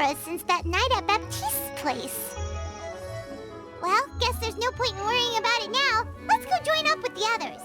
Chevra's since that night at Baptiste's place. Well, guess there's no point in worrying about it now. Let's go join up with the others.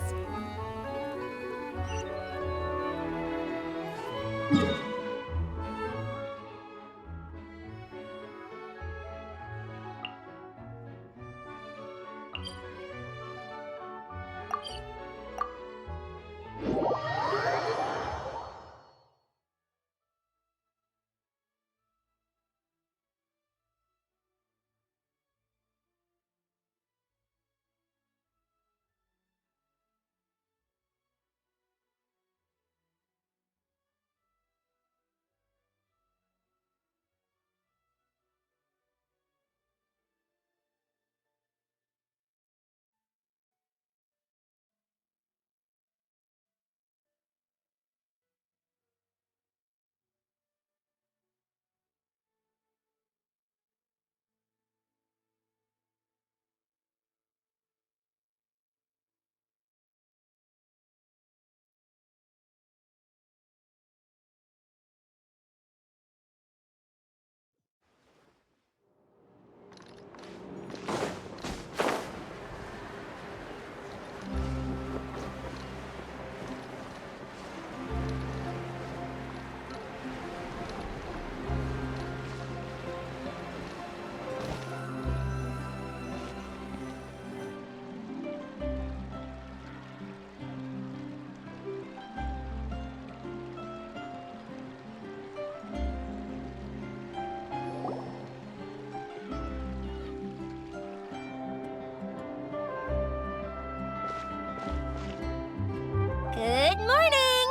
Good morning!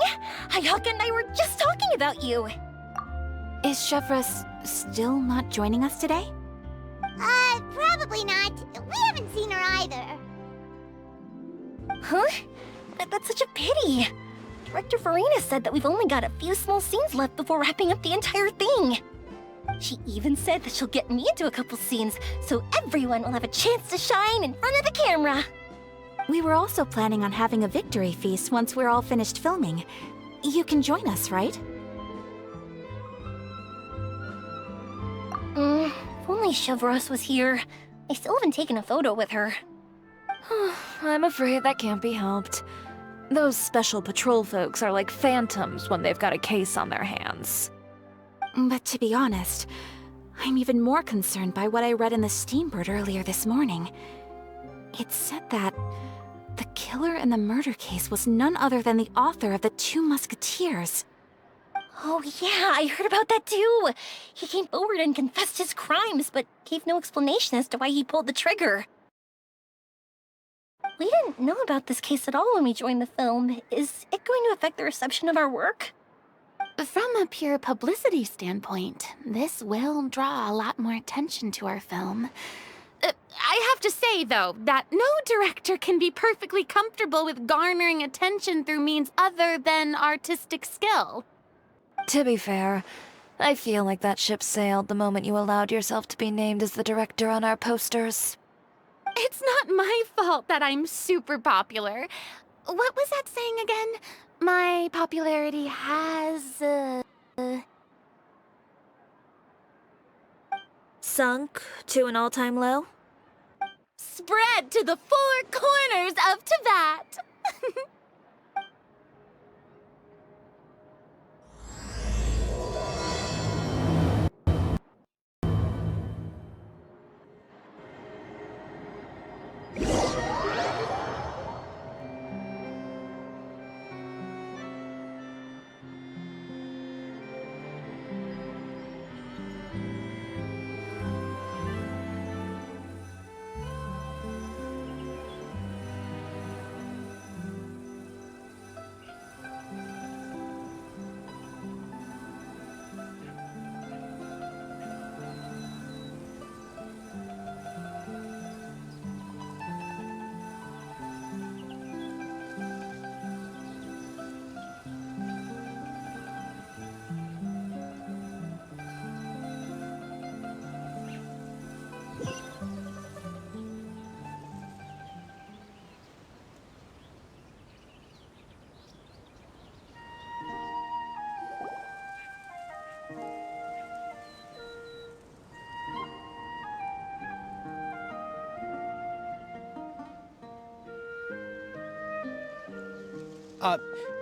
Hayaka and I were just talking about you. Is Chevra still not joining us today? Probably not. We haven't seen her either. Huh? That's such a pity. Director Farina said that we've only got a few small scenes left before wrapping up the entire thing. She even said that she'll get me into a couple scenes, so everyone will have a chance to shine in front of the camera. We were also planning on having a victory feast once we're all finished filming. You can join us, right? If only Chevros was here. I still haven't taken a photo with her. I'm afraid that can't be helped. Those special patrol folks are like phantoms when they've got a case on their hands. But to be honest, I'm even more concerned by what I read in the Steambird earlier this morning. It said that the killer in the murder case was none other than the author of the Two Musketeers. Oh yeah, I heard about that too. He came forward and confessed his crimes, but gave no explanation as to why he pulled the trigger. We didn't know about this case at all when we joined the film. Is it going to affect the reception of our work? From a pure publicity standpoint, this will draw a lot more attention to our film. I have to say, though, that no director can be perfectly comfortable with garnering attention through means other than artistic skill. To be fair, I feel like that ship sailed the moment you allowed yourself to be named as the director on our posters. It's not my fault that I'm super popular. What was that saying again? My popularity has, Sunk to an all-time low? spread to the four corners of Tibet.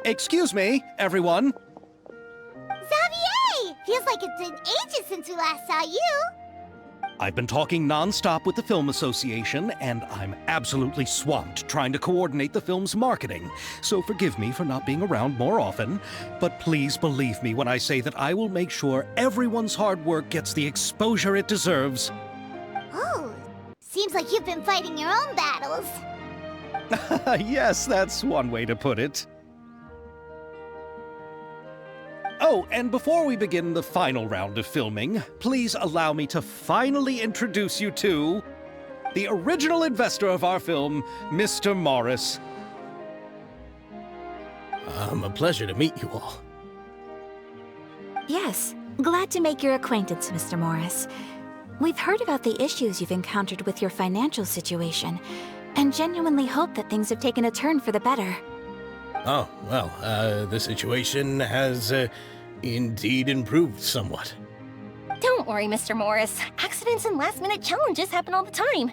Excuse me, everyone. Xavier! Feels like it's been ages since we last saw you. I've been talking non-stop with the Film Association, and I'm absolutely swamped trying to coordinate the film's marketing. So forgive me for not being around more often, but please believe me when I say that I will make sure everyone's hard work gets the exposure it deserves. Oh, seems like you've been fighting your own battles. Yes, that's one way to put it. Oh, and before we begin the final round of filming, please allow me to finally introduce you to the original investor of our film, Mr. Morris. A pleasure to meet you all. Yes, glad to make your acquaintance, Mr. Morris. We've heard about the issues you've encountered with your financial situation, and genuinely hope that things have taken a turn for the better. Oh, well, the situation has indeed improved somewhat. Don't worry, Mr. Morris. Accidents and last-minute challenges happen all the time.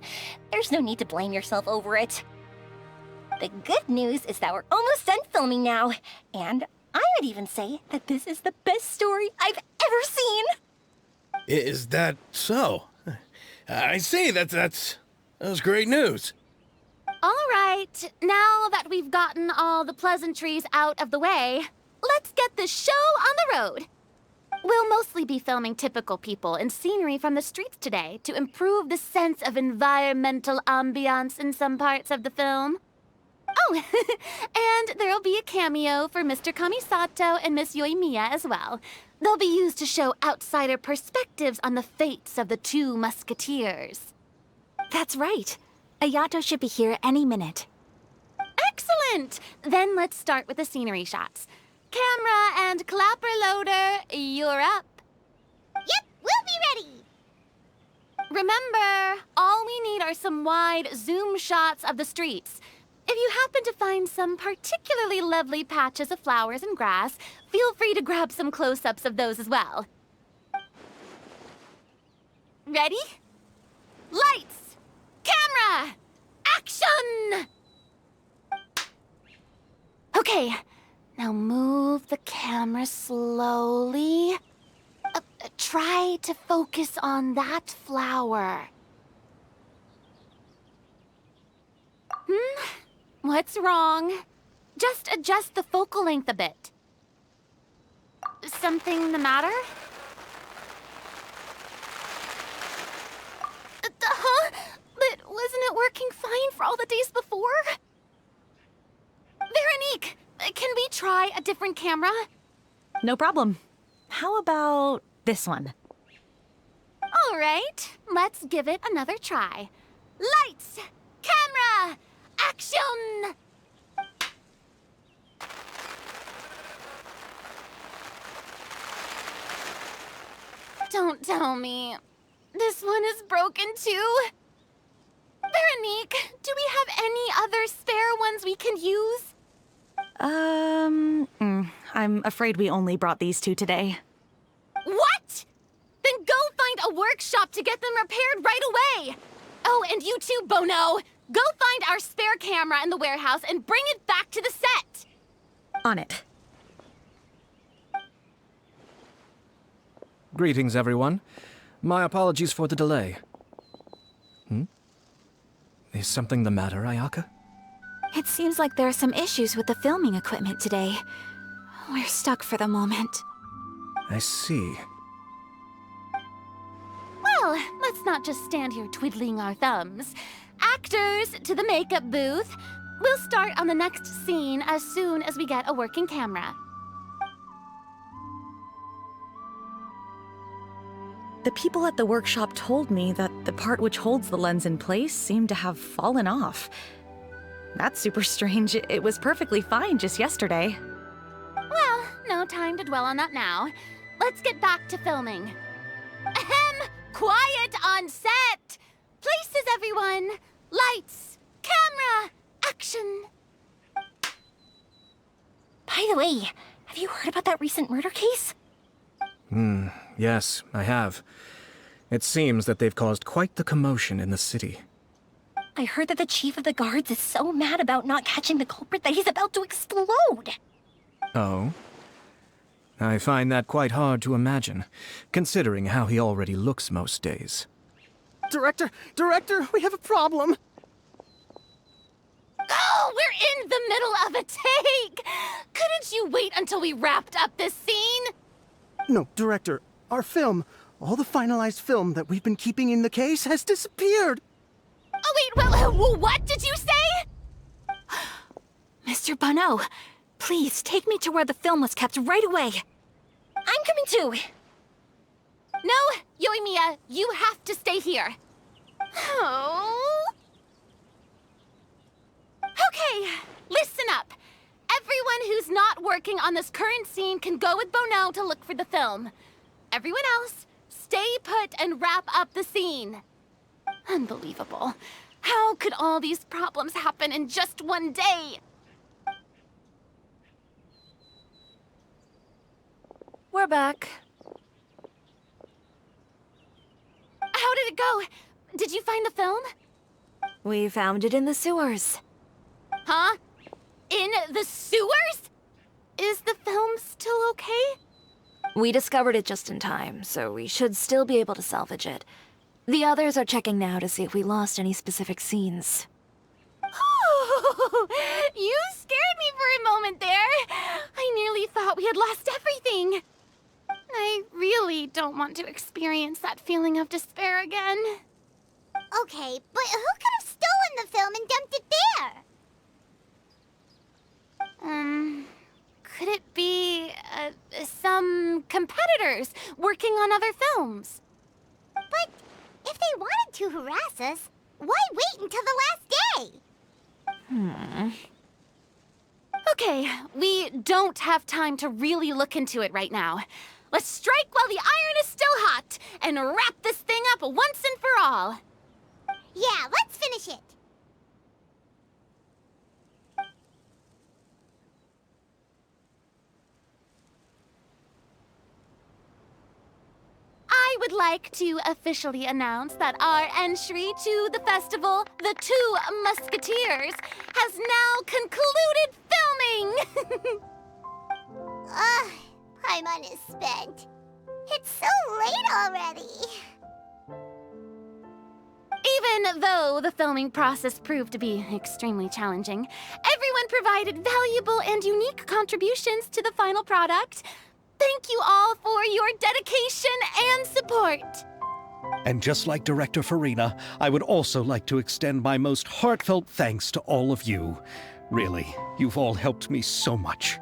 There's no need to blame yourself over it. The good news is that we're almost done filming now, and I would even say that this is the best story I've ever seen. Is that so? I see, that's great news. All right, now that we've gotten all the pleasantries out of the way, let's get this show on the road. We'll mostly be filming typical people and scenery from the streets today to improve the sense of environmental ambiance in some parts of the film. Oh, and there'll be a cameo for Mr. Kamisato and Miss Yoimiya as well. They'll be used to show outsider perspectives on the fates of the two musketeers. That's right. Ayato should be here any minute. Excellent! Then let's start with the scenery shots. Camera and clapper loader, you're up. Yep, we'll be ready. Remember, all we need are some wide zoom shots of the streets. If you happen to find some particularly lovely patches of flowers and grass, feel free to grab some close-ups of those as well. Ready? Lights! Camera! Action! Okay, now move the camera slowly. Try to focus on that flower. What's wrong? Just adjust the focal length a bit. Something the matter? Huh? But wasn't it working fine for all the days before? Veronique, can we try a different camera? No problem. How about this one? All right, let's give it another try. Lights! Camera! Action! Don't tell me. This one is broken too? Veronique, do we have any other spare ones we can use? I'm afraid we only brought these two today. What? Then go find a workshop to get them repaired right away. Oh, and you too, Bono. Go find our spare camera in the warehouse and bring it back to the set. On it. Greetings, everyone. My apologies for the delay. Is something the matter, Ayaka? It seems like there are some issues with the filming equipment today. We're stuck for the moment. I see. Well, let's not just stand here twiddling our thumbs. Actors, to the makeup booth. We'll start on the next scene as soon as we get a working camera. The people at the workshop told me that the part which holds the lens in place seemed to have fallen off. That's super strange. It was perfectly fine just yesterday. Well, no time to dwell on that now. Let's get back to filming. Ahem! Quiet on set! Places, everyone! Lights! Camera! Action! By the way, have you heard about that recent murder case? Yes, I have. It seems that they've caused quite the commotion in the city. I heard that the chief of the guards is so mad about not catching the culprit that he's about to explode. Oh? I find that quite hard to imagine, considering how he already looks most days. Director, we have a problem. Oh, we're in the middle of a take! Couldn't you wait until we wrapped up this scene? No, Director, our film, all the finalized film that we've been keeping in the case has disappeared. Oh, wait, what did you say? Mr. Bonneau, please take me to where the film was kept right away. I'm coming too. No, Yoimiya, you have to stay here. Oh. Okay, listen up. Everyone who's not working on this current scene can go with Bonneau to look for the film. Everyone else, stay put and wrap up the scene. Unbelievable. How could all these problems happen in just one day? We're back. How did it go? Did you find the film? We found it in the sewers. Huh? In the sewers? Is the film still okay? We discovered it just in time, so we should still be able to salvage it. The others are checking now to see if we lost any specific scenes. You scared me for a moment there. I nearly thought we had lost everything. I really don't want to experience that feeling of despair again. Okay, but who could have stolen the film and dumped it there? Could it be, some competitors working on other films? But if they wanted to harass us, why wait until the last day? Okay, we don't have time to really look into it right now. Let's strike while the iron is still hot and wrap this thing up once and for all. Yeah, let's finish it. I would like to officially announce that our entry to the festival, The Two Musketeers, has now concluded filming! Paimon is spent. It's so late already. Even though the filming process proved to be extremely challenging, everyone provided valuable and unique contributions to the final product. Thank you all for your dedication and support. And just like Director Farina, I would also like to extend my most heartfelt thanks to all of you. Really, you've all helped me so much.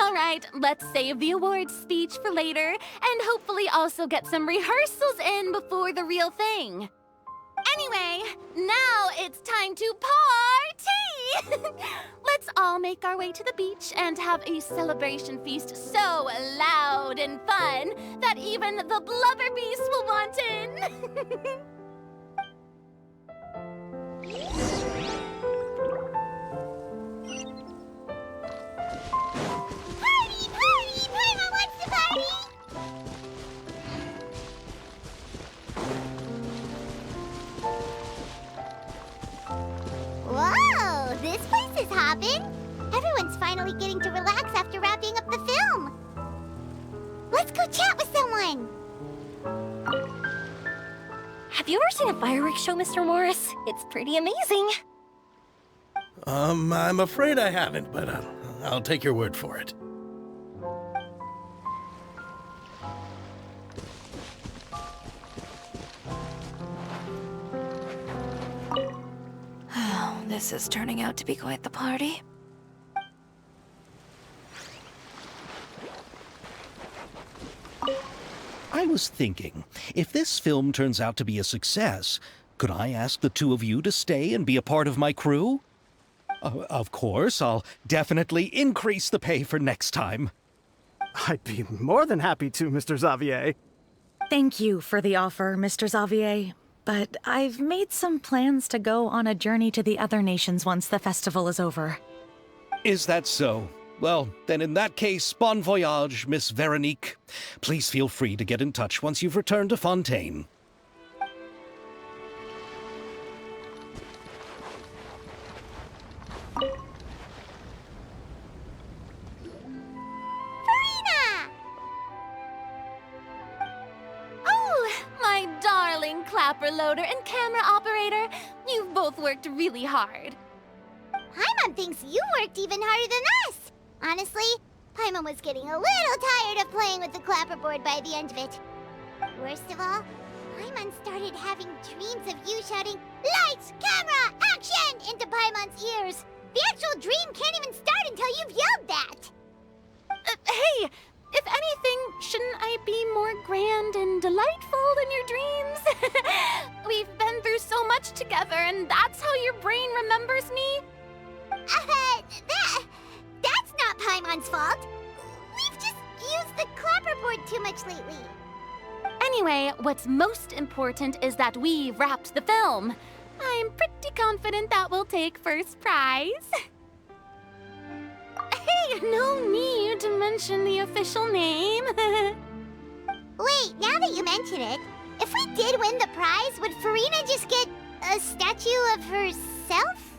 All right, let's save the awards speech for later, and hopefully also get some rehearsals in before the real thing. Anyway, now it's time to party! Let's all make our way to the beach and have a celebration feast so loud and fun that even the blubber beast will want in. Party! Party! Paimon wants to party! Whoa! This place is hopping! Everyone's finally getting to relax after wrapping up the film! Let's go chat with someone! Have you ever seen a fireworks show, Mr. Morris? It's pretty amazing. I'm afraid I haven't, but I'll take your word for it. This is turning out to be quite the party. I was thinking, if this film turns out to be a success, could I ask the two of you to stay and be a part of my crew? Of course, I'll definitely increase the pay for next time. I'd be more than happy to, Mr. Xavier. Thank you for the offer, Mr. Xavier. But I've made some plans to go on a journey to the other nations once the festival is over. Is that so? Well, then in that case, bon voyage, Miss Veronique. Please feel free to get in touch once you've returned to Fontaine. darling clapper loader and camera operator. You've both worked really hard. Paimon thinks you worked even harder than us. Honestly, Paimon was getting a little tired of playing with the clapperboard by the end of it. Worst of all, Paimon started having dreams of you shouting, "Lights, camera, action!" into Paimon's ears. The actual dream can't even start until you've yelled that. Hey, if anything, shouldn't I be more grand and delightful than your dreams? We've been through so much together, and that's how your brain remembers me? That's not Paimon's fault. We've just used the clapperboard too much lately. Anyway, what's most important is that we wrapped the film. I'm pretty confident that we'll take first prize. Hey, no need to mention the official name. Wait, now that you mention it, if we did win the prize, would Farina just get a statue of herself?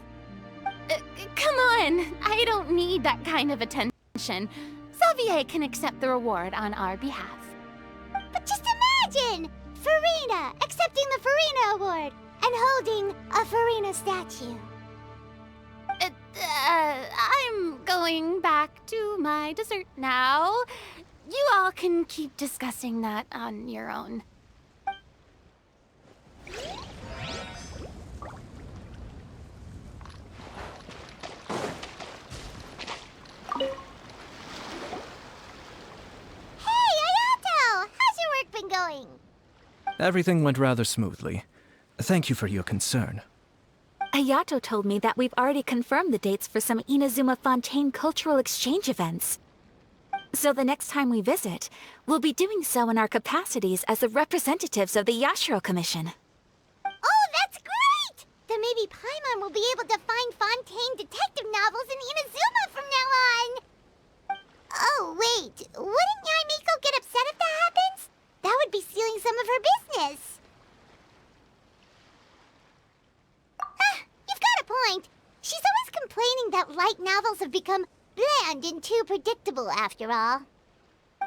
Come on, I don't need that kind of attention. Xavier can accept the reward on our behalf. But just imagine! Farina accepting the Farina Award and holding a Farina statue. I'm going back to my dessert now. You all can keep discussing that on your own. Hey, Ayato! How's your work been going? Everything went rather smoothly. Thank you for your concern. Ayato told me that we've already confirmed the dates for some Inazuma Fontaine cultural exchange events. So the next time we visit, we'll be doing so in our capacities as the representatives of the Yashiro Commission. Oh, that's great! Then maybe Paimon will be able to find Fontaine detective novels in Inazuma from now on! Oh, wait. Wouldn't Yae Miko get upset if that happens? That would be stealing some of her business. You've got a point. She's always complaining that light novels have become bland and too predictable after all.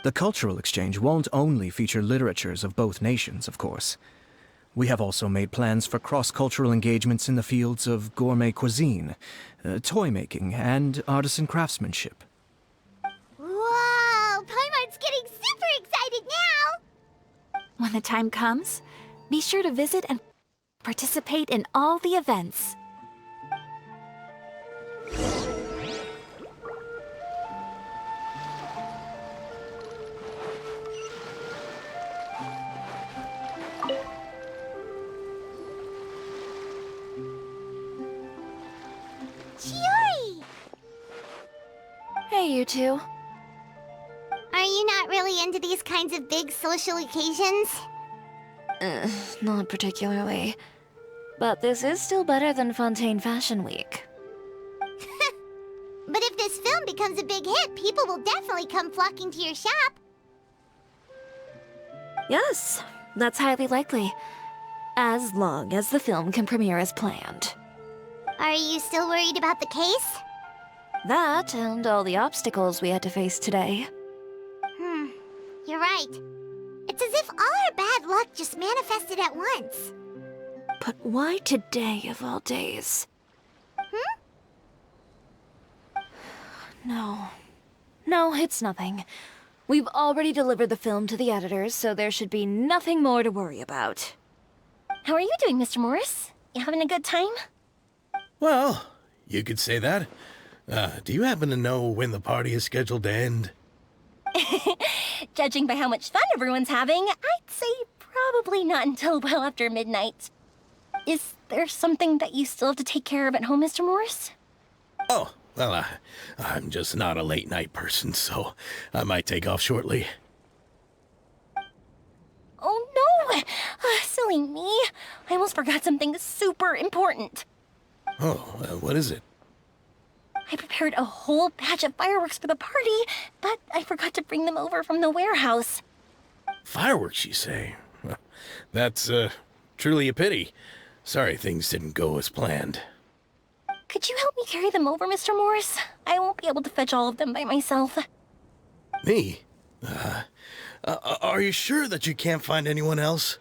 The cultural exchange won't only feature literatures of both nations, of course. We have also made plans for cross-cultural engagements in the fields of gourmet cuisine, toy making, and artisan craftsmanship. Whoa! Paimon's getting super excited now! When the time comes, be sure to visit and participate in all the events. Chiori! Hey, you two. Are you not really into these kinds of big social occasions? Not particularly. But this is still better than Fontaine Fashion Week. But if this film becomes a big hit, people will definitely come flocking to your shop. Yes, that's highly likely. As long as the film can premiere as planned. Are you still worried about the case? That and all the obstacles we had to face today. You're right. It's as if all our bad luck just manifested at once. But why today of all days? No, it's nothing. We've already delivered the film to the editors, so there should be nothing more to worry about. How are you doing, Mr. Morris? You having a good time? Well, you could say that. Do you happen to know when the party is scheduled to end? Judging by how much fun everyone's having, I'd say probably not until well after midnight. Is there something that you still have to take care of at home, Mr. Morris? Oh, well, I'm just not a late night person, so I might take off shortly. Oh no! Silly me. I almost forgot something super important. Oh, what is it? I prepared a whole batch of fireworks for the party, but I forgot to bring them over from the warehouse. Fireworks, you say? Well, that's, truly a pity. Sorry things didn't go as planned. Could you help me carry them over, Mr. Morris? I won't be able to fetch all of them by myself. Me? Are you sure that you can't find anyone else?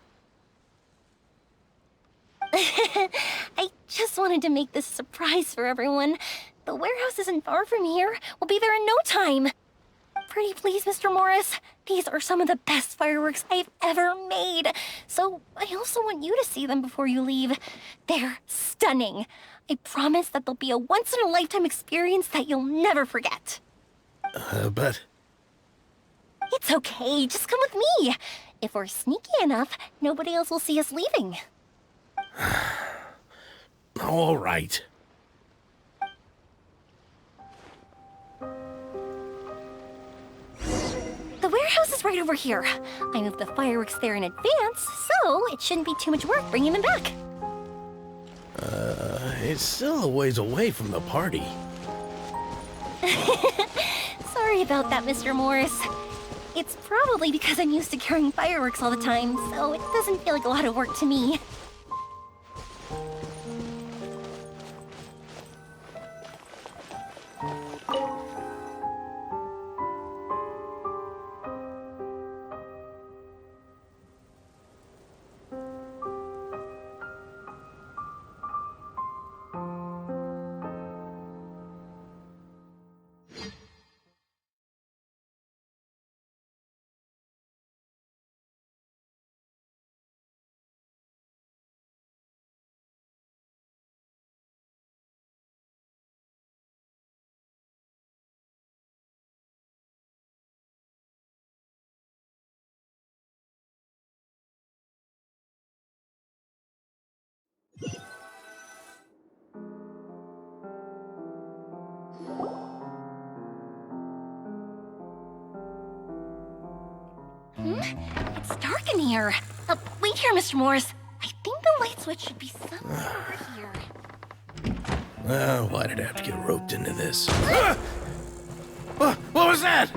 I just wanted to make this a surprise for everyone. The warehouse isn't far from here. We'll be there in no time. Pretty please, Mr. Morris. These are some of the best fireworks I've ever made. So I also want you to see them before you leave. They're stunning. I promise that they'll be a once-in-a-lifetime experience that you'll never forget. But... It's okay. Just come with me. If we're sneaky enough, nobody else will see us leaving. All right. The warehouse is right over here. I moved the fireworks there in advance, so it shouldn't be too much work bringing them back. It's still a ways away from the party. Sorry about that, Mr. Morris. It's probably because I'm used to carrying fireworks all the time, so it doesn't feel like a lot of work to me. It's dark in here. Wait here, Mr. Morris. I think the light switch should be somewhere over here. Why did I have to get roped into this? What was that?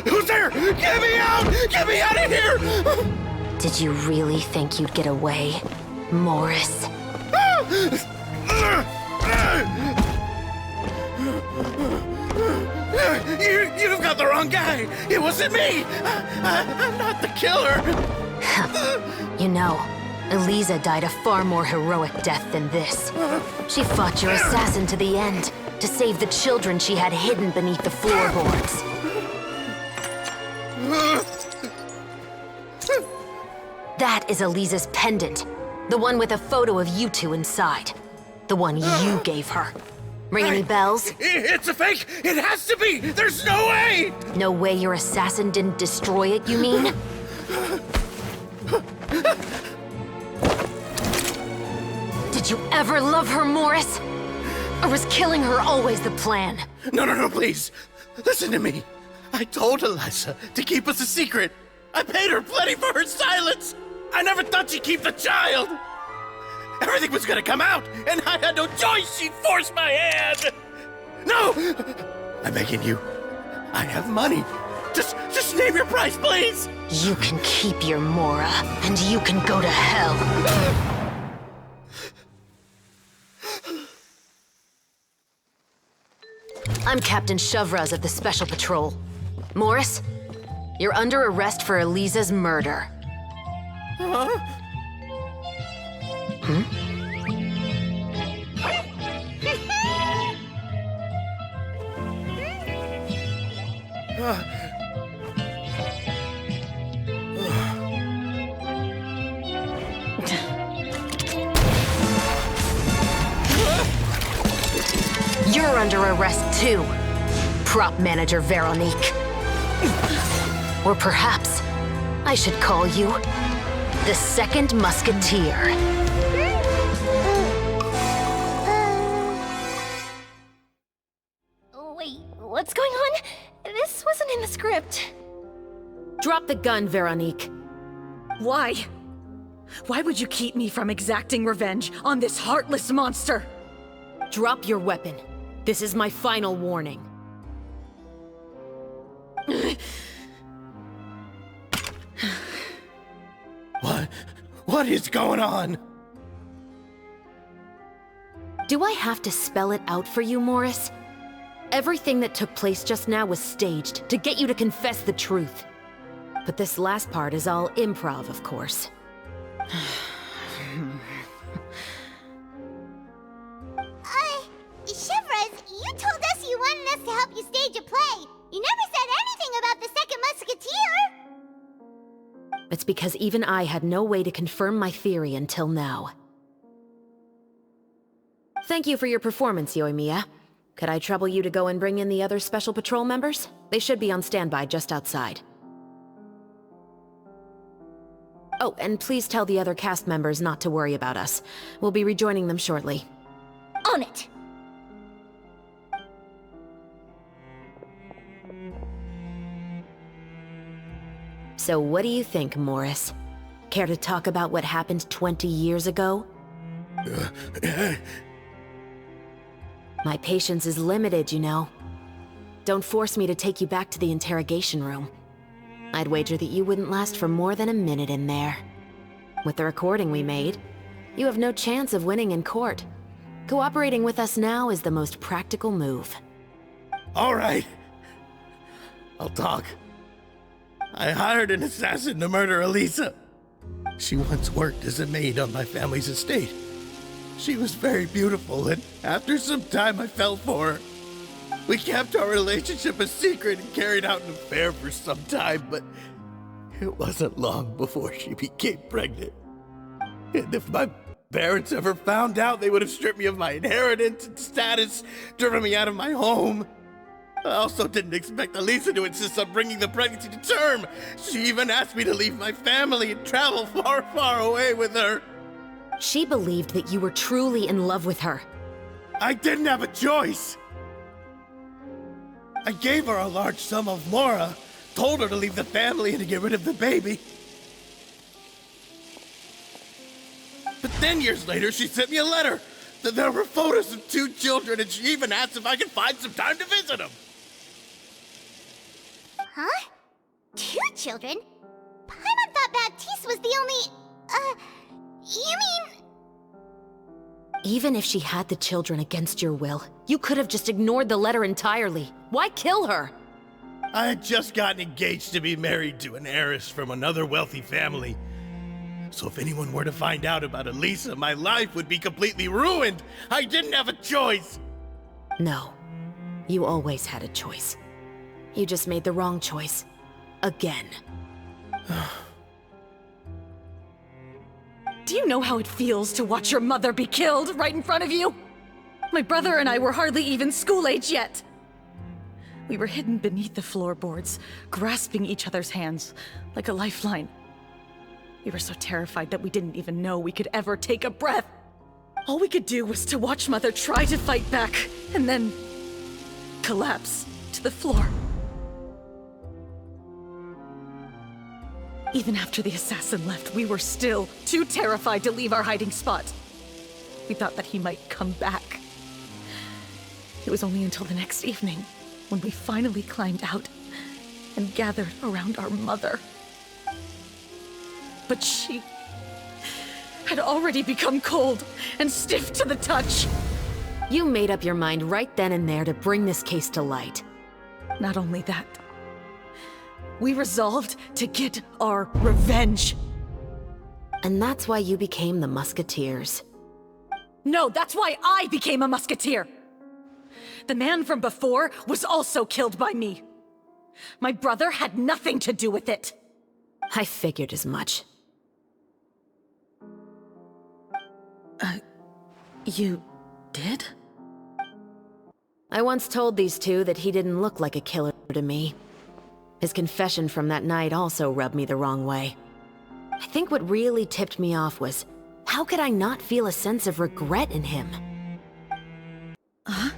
Who's there? Get me out! Get me out of here! Did you really think you'd get away, Morris? You've got the wrong guy! It wasn't me! I'm not the killer! You know, Eliza died a far more heroic death than this. She fought your assassin to the end, to save the children she had hidden beneath the floorboards. That is Eliza's pendant. The one with a photo of you two inside. The one you gave her. Ring any bells? It's a fake! It has to be! There's no way! No way your assassin didn't destroy it, you mean? Did you ever love her, Morris? Or was killing her always the plan? No, please. Listen to me. I told Eliza to keep us a secret. I paid her plenty for her silence. I never thought she'd keep the child. Everything was gonna come out, and I had no choice. She'd force my hand. No! I'm begging you. I have money. Just name your price, please. You can keep your Mora, and you can go to hell. I'm Captain Shovraz of the Special Patrol. Morris, you're under arrest for Eliza's murder. Huh? You're under arrest too, Prop Manager Veronique. Or perhaps I should call you the Second Musketeer. Wait, what's going on? This wasn't in the script. Drop the gun, Veronique. Why? Why would you keep me from exacting revenge on this heartless monster? Drop your weapon. This is my final warning. What is going on? Do I have to spell it out for you, Morris? Everything that took place just now was staged to get you to confess the truth. But this last part is all improv, of course. Shivras, you told us you wanted us to help you stage a play. You never said anything about the second Musketeer. It's because even I had no way to confirm my theory until now. Thank you for your performance, Yoimiya. Could I trouble you to go and bring in the other Special Patrol members? They should be on standby just outside. Oh, and please tell the other cast members not to worry about us. We'll be rejoining them shortly. On it! So what do you think, Morris? Care to talk about what happened 20 years ago? My patience is limited, you know. Don't force me to take you back to the interrogation room. I'd wager that you wouldn't last for more than a minute in there. With the recording we made, you have no chance of winning in court. Cooperating with us now is the most practical move. All right. I'll talk. I hired an assassin to murder Elisa. She once worked as a maid on my family's estate. She was very beautiful, and after some time I fell for her. We kept our relationship a secret and carried out an affair for some time, but it wasn't long before she became pregnant. And if my parents ever found out, they would have stripped me of my inheritance and status, driven me out of my home. I also didn't expect Elisa to insist on bringing the pregnancy to term. She even asked me to leave my family and travel far, far away with her. She believed that you were truly in love with her. I didn't have a choice. I gave her a large sum of mora, told her to leave the family and to get rid of the baby. But then years later, she sent me a letter. There were photos of 2 children, and she even asked if I could find some time to visit them. Huh? 2 children? Paimon thought Baptiste was the only... you mean... Even if she had the children against your will, you could have just ignored the letter entirely. Why kill her? I had just gotten engaged to be married to an heiress from another wealthy family. So if anyone were to find out about Elisa, my life would be completely ruined. I didn't have a choice. No. You always had a choice. You just made the wrong choice. Again. Do you know how it feels to watch your mother be killed right in front of you? My brother and I were hardly even school age yet. We were hidden beneath the floorboards, grasping each other's hands like a lifeline. We were so terrified that we didn't even know we could ever take a breath. All we could do was to watch Mother try to fight back, and then collapse to the floor. Even after the assassin left, we were still too terrified to leave our hiding spot. We thought that he might come back. It was only until the next evening when we finally climbed out and gathered around our mother. But she had already become cold and stiff to the touch. You made up your mind right then and there to bring this case to light. Not only that, we resolved to get our revenge. And that's why you became the Musketeers. No, that's why I became a Musketeer. The man from before was also killed by me. My brother had nothing to do with it. I figured as much. You did? I once told these two that he didn't look like a killer to me. His confession from that night also rubbed me the wrong way. I think what really tipped me off was, how could I not feel a sense of regret in him? Huh?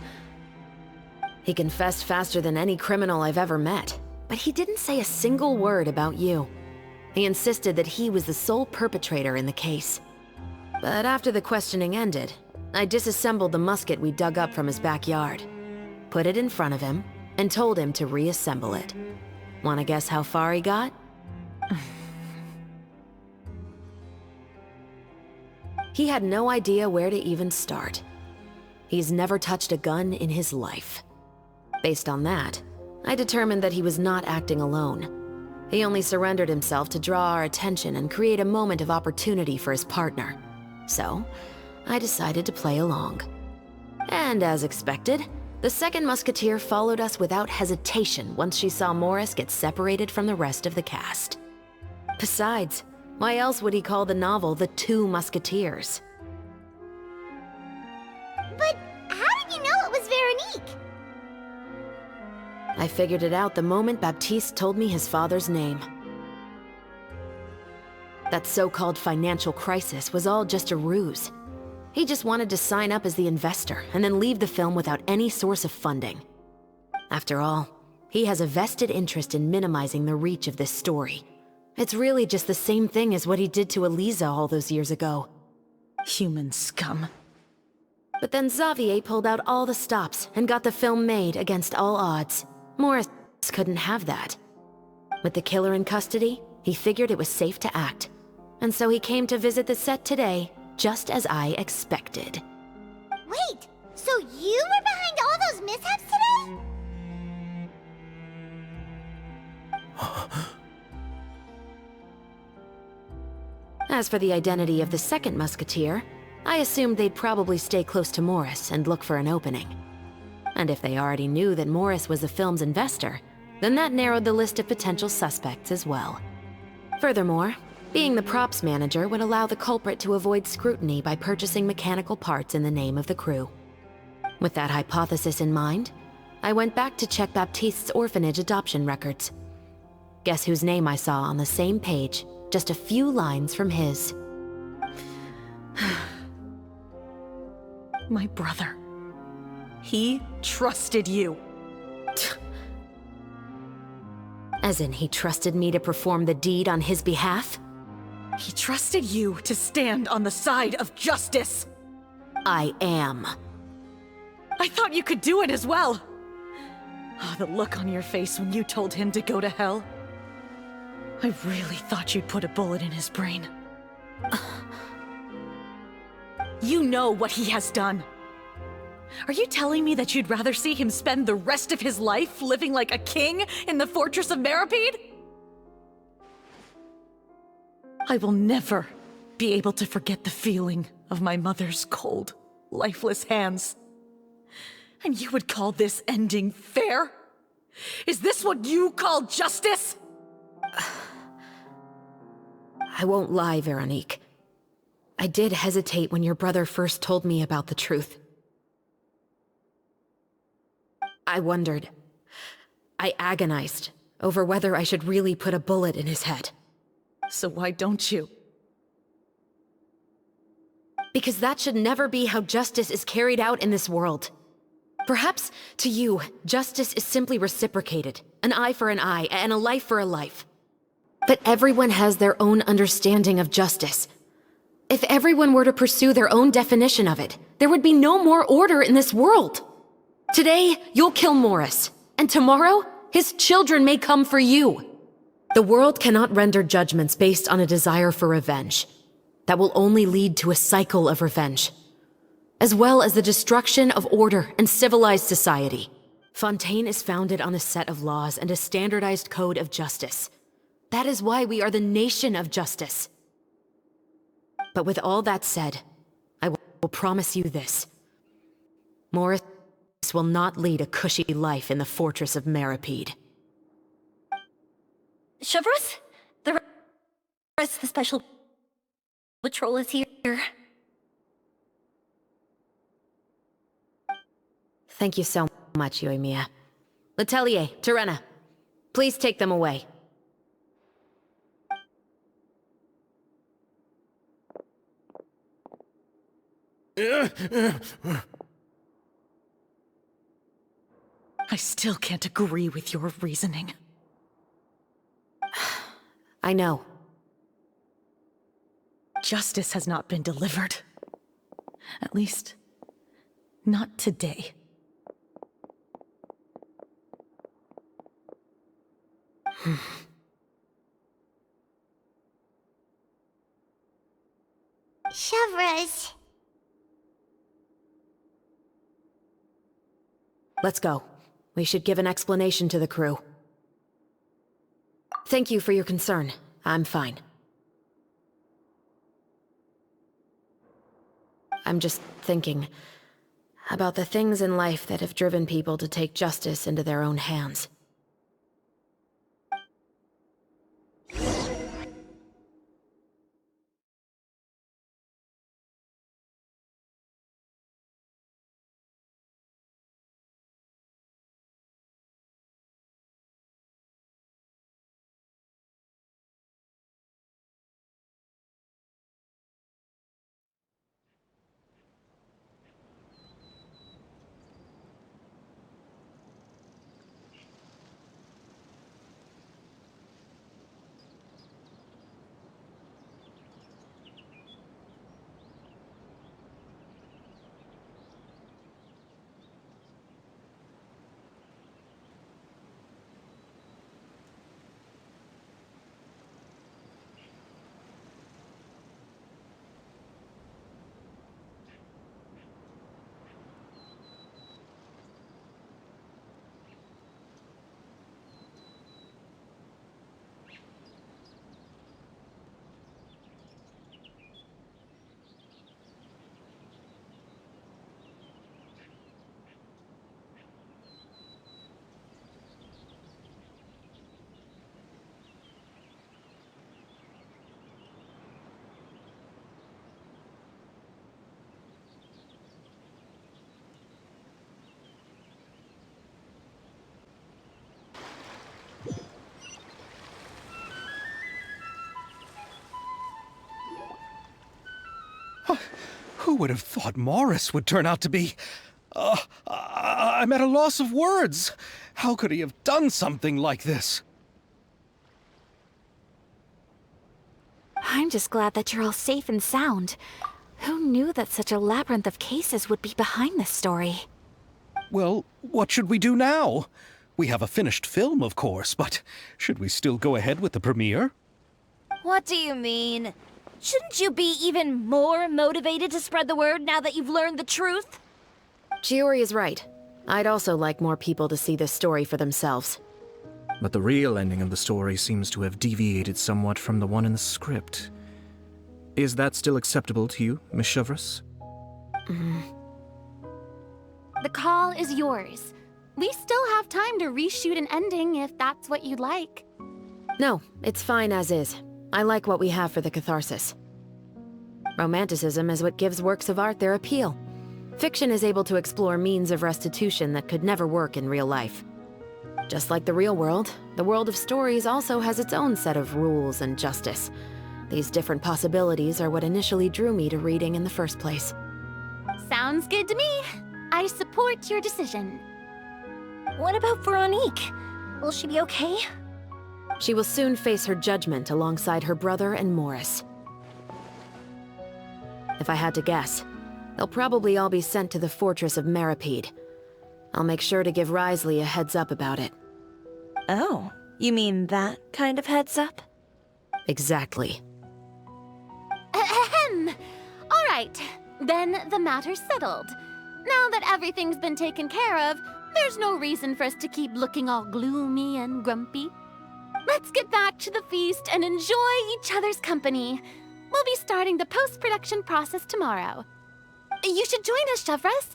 He confessed faster than any criminal I've ever met, but he didn't say a single word about you. He insisted that he was the sole perpetrator in the case. But after the questioning ended, I disassembled the musket we dug up from his backyard, put it in front of him, and told him to reassemble it. Wanna guess how far he got? He had no idea where to even start. He's never touched a gun in his life. Based on that, I determined that he was not acting alone. He only surrendered himself to draw our attention and create a moment of opportunity for his partner. So, I decided to play along. And as expected, the second musketeer followed us without hesitation once she saw Morris get separated from the rest of the cast. Besides, why else would he call the novel The Two Musketeers? But how did you know it was Veronique? I figured it out the moment Baptiste told me his father's name. That so-called financial crisis was all just a ruse. He just wanted to sign up as the investor and then leave the film without any source of funding. After all, he has a vested interest in minimizing the reach of this story. It's really just the same thing as what he did to Eliza all those years ago. Human scum. But then Xavier pulled out all the stops and got the film made against all odds. Morris couldn't have that. With the killer in custody, he figured it was safe to act. And so he came to visit the set today, just as I expected. Wait, so you were behind all those mishaps today? As for the identity of the second musketeer, I assumed they'd probably stay close to Morris and look for an opening. And if they already knew that Morris was the film's investor, then that narrowed the list of potential suspects as well. Furthermore, being the props manager would allow the culprit to avoid scrutiny by purchasing mechanical parts in the name of the crew. With that hypothesis in mind, I went back to check Baptiste's orphanage adoption records. Guess whose name I saw on the same page, just a few lines from his. My brother. He trusted you. As in, he trusted me to perform the deed on his behalf? He trusted you to stand on the side of justice. I am. I thought you could do it as well. Oh, the look on your face when you told him to go to hell. I really thought you'd put a bullet in his brain. You know what he has done. Are you telling me that you'd rather see him spend the rest of his life living like a king in the fortress of Meripede? I will never be able to forget the feeling of my mother's cold, lifeless hands. And you would call this ending fair? Is this what you call justice? I won't lie, Veronique. I did hesitate when your brother first told me about the truth. I wondered. I agonized over whether I should really put a bullet in his head. So why don't you? Because that should never be how justice is carried out in this world. Perhaps, to you, justice is simply reciprocated. An eye for an eye, and a life for a life. But everyone has their own understanding of justice. If everyone were to pursue their own definition of it, there would be no more order in this world. Today, you'll kill Morris, and tomorrow, his children may come for you. The world cannot render judgments based on a desire for revenge. That will only lead to a cycle of revenge, as well as the destruction of order and civilized society. Fontaine is founded on a set of laws and a standardized code of justice. That is why we are the nation of justice. But with all that said, I will promise you this. Morris will not lead a cushy life in the fortress of Meripede. Chevros? The rest of the special patrol is here. Thank you so much, Yoimiya. Letelier, Terena, please take them away. I still can't agree with your reasoning. I know. Justice has not been delivered. At least, not today. Chevros. Let's go. We should give an explanation to the crew. Thank you for your concern. I'm fine. I'm just thinking about the things in life that have driven people to take justice into their own hands. Who would have thought Morris would turn out to be... I'm at a loss of words. How could he have done something like this? I'm just glad that you're all safe and sound. Who knew that such a labyrinth of cases would be behind this story? Well, what should we do now? We have a finished film, of course, but should we still go ahead with the premiere? What do you mean? Shouldn't you be even more motivated to spread the word now that you've learned the truth? Chiori is right. I'd also like more people to see this story for themselves. But the real ending of the story seems to have deviated somewhat from the one in the script. Is that still acceptable to you, Miss Chevreuse? The call is yours. We still have time to reshoot an ending if that's what you'd like. No, it's fine as is. I like what we have for the catharsis. Romanticism is what gives works of art their appeal. Fiction is able to explore means of restitution that could never work in real life. Just like the real world, the world of stories also has its own set of rules and justice. These different possibilities are what initially drew me to reading in the first place. Sounds good to me. I support your decision. What about Veronique? Will she be okay? She will soon face her judgment alongside her brother and Morris. If I had to guess, they'll probably all be sent to the fortress of Meripede. I'll make sure to give Risley a heads up about it. Oh, you mean that kind of heads up? Exactly. Ahem. All right, then the matter's settled. Now that everything's been taken care of, there's no reason for us to keep looking all gloomy and grumpy. Let's get back to the feast and enjoy each other's company. We'll be starting the post-production process tomorrow. You should join us, Chevreuse.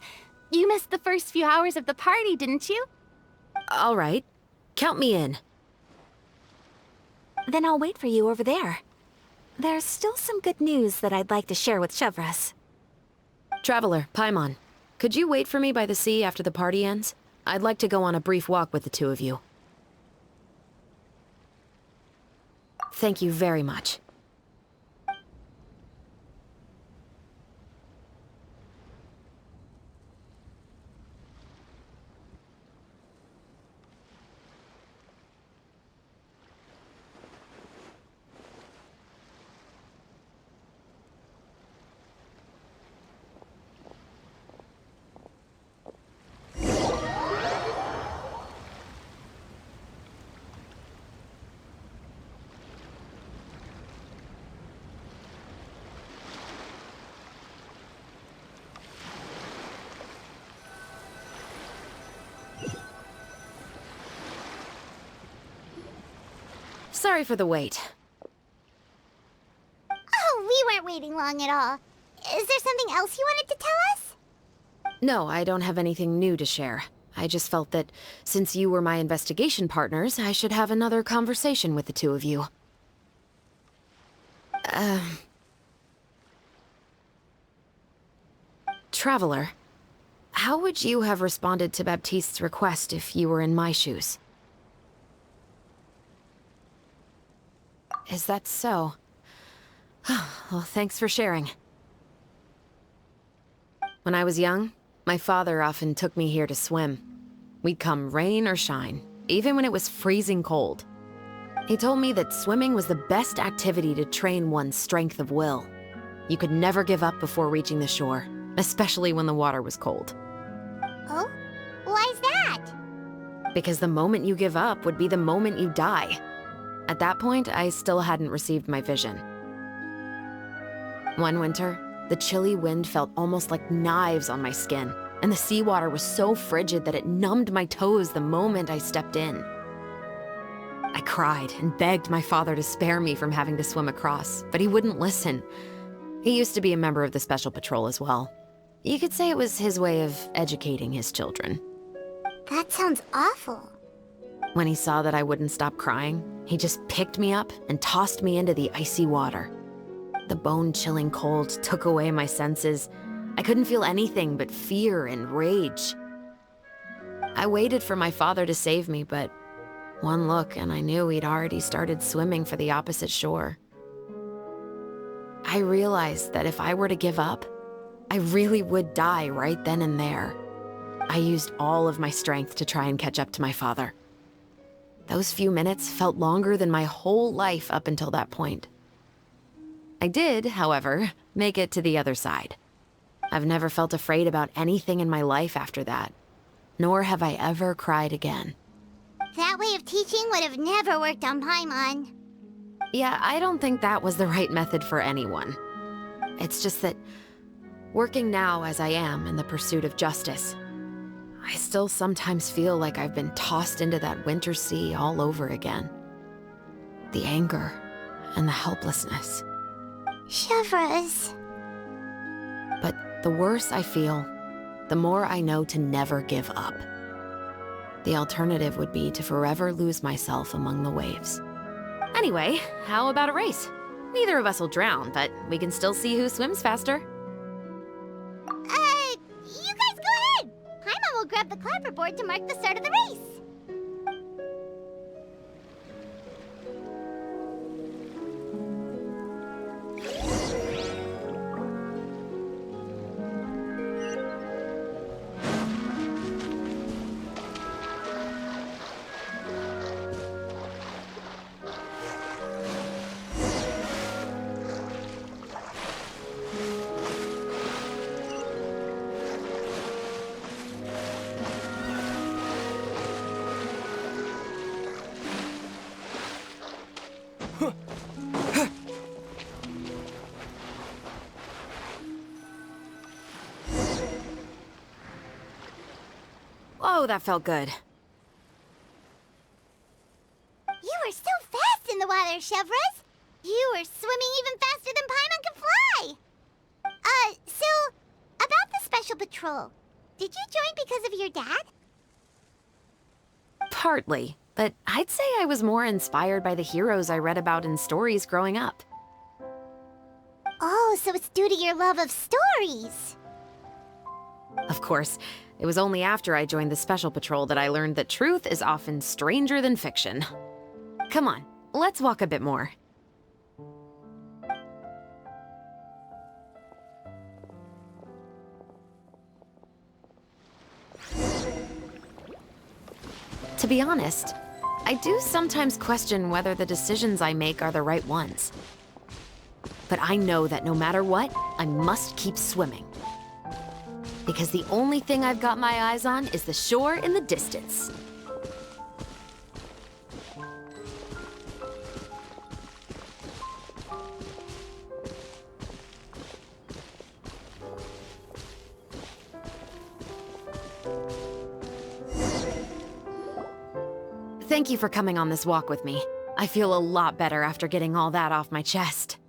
You missed the first few hours of the party, didn't you? All right. Count me in. Then I'll wait for you over there. There's still some good news that I'd like to share with Chevreuse. Traveler, Paimon, could you wait for me by the sea after the party ends? I'd like to go on a brief walk with the two of you. Thank you very much. Sorry for the wait. Oh, we weren't waiting long at all. Is there something else you wanted to tell us? No, I don't have anything new to share. I just felt that since you were my investigation partners, I should have another conversation with the two of you. Traveler, how would you have responded to Baptiste's request if you were in my shoes? Is that so? Well, thanks for sharing. When I was young, my father often took me here to swim. We'd come rain or shine, even when it was freezing cold. He told me that swimming was the best activity to train one's strength of will. You could never give up before reaching the shore, especially when the water was cold. Oh? Why's that? Because the moment you give up would be the moment you die. At that point, I still hadn't received my vision. One winter, the chilly wind felt almost like knives on my skin, and the seawater was so frigid that it numbed my toes the moment I stepped in. I cried and begged my father to spare me from having to swim across, but he wouldn't listen. He used to be a member of the Special Patrol as well. You could say it was his way of educating his children. That sounds awful. When he saw that I wouldn't stop crying, he just picked me up and tossed me into the icy water. The bone-chilling cold took away my senses. I couldn't feel anything but fear and rage. I waited for my father to save me, but one look and I knew he'd already started swimming for the opposite shore. I realized that if I were to give up, I really would die right then and there. I used all of my strength to try and catch up to my father. Those few minutes felt longer than my whole life up until that point. I did, however, make it to the other side. I've never felt afraid about anything in my life after that, nor have I ever cried again. That way of teaching would have never worked on Paimon. Yeah, I don't think that was the right method for anyone. It's just that, working now as I am in the pursuit of justice, I still sometimes feel like I've been tossed into that winter sea all over again. The anger and the helplessness. Chevreuse. But the worse I feel, the more I know to never give up. The alternative would be to forever lose myself among the waves. Anyway, how about a race? Neither of us will drown, but we can still see who swims faster. You guys go ahead! Paimon will grab the clapperboard to mark the start of the race. Whoa, that felt good. You were so fast in the water, Chevreuse. You were swimming even faster than Paimon can fly. So, about the Special Patrol, did you join because of your dad? Partly, but I'd say I was more inspired by the heroes I read about in stories growing up. Oh, so it's due to your love of stories. Of course, it was only after I joined the Special Patrol that I learned that truth is often stranger than fiction. Come on, let's walk a bit more. To be honest, I do sometimes question whether the decisions I make are the right ones. But I know that no matter what, I must keep swimming. Because the only thing I've got my eyes on is the shore in the distance. Thank you for coming on this walk with me. I feel a lot better after getting all that off my chest.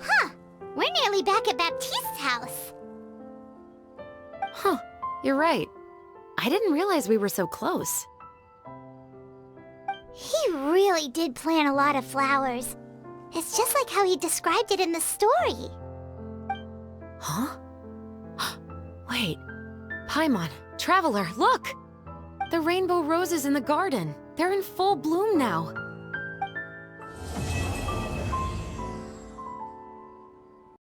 Huh. We're nearly back at Baptiste's house. Huh. You're right. I didn't realize we were so close. He really did plant a lot of flowers. It's just like how he described it in the story. Huh? Wait. Paimon, Traveler, look! The rainbow roses in the garden. They're in full bloom now.